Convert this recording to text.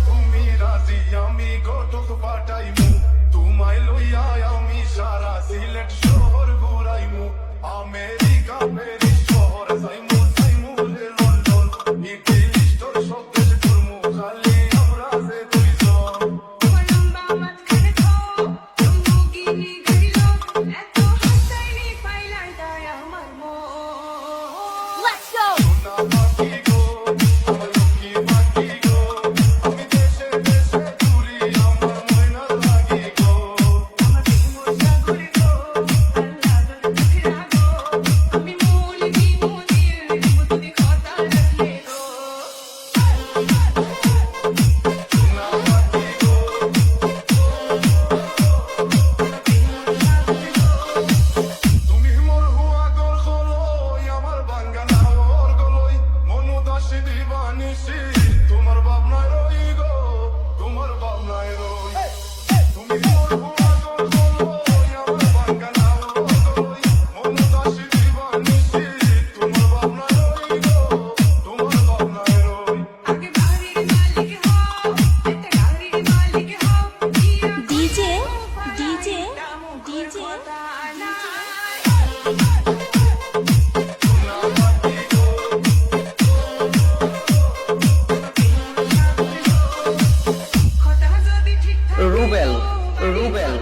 তুমি রাজি আমি কটক পাঠাইমু তোমায় লইয়া আমি সারা সিলেট শহর ঘুরাইমু আমেরিকা প্যারিস শহর যাইমু যাইমু লন্ডন ইটালি তোর সব দেশ ঘুরমু খালি আমরা যে দুইজন লম্বা মাঝখানে তো লম্বুগিনি গাড়িলো এত হাসাইনি পাইলাই তাই আমার মন। Let's go! সোনা পাখি গো আমার লক্ষ্মী পাখি গো আমি দেশে দেশে ঘুরি আমার ময়না লাগি গো আমার প্রেম সাগরে গো আল্লাহ দরে ফিরা গো আমি মৌলবি মনির দিব তুমি কথা রাখলে গো। সোনা পাখি গো তুমি মোর হুয়া গর খলই আমার বাঙ্গানা ওর গলই মনু দাসী দিবানিসি তোমার ভাবনায় রই গো তোমার ভাবনায় রই তুমি মোর হুয়া গর খলই আমার বাঙ্গানা ওর গলই মনু দাসী দিবানিসি তোমার ভাবনায় রই গো তোমার ভাবনায় রই আগে বাড়ির মালিক হও একটা গাড়ির মালিক হও ডিজে ডিজে ডিজে কথা যদি ঠিকঠাক রুবেল রুবেল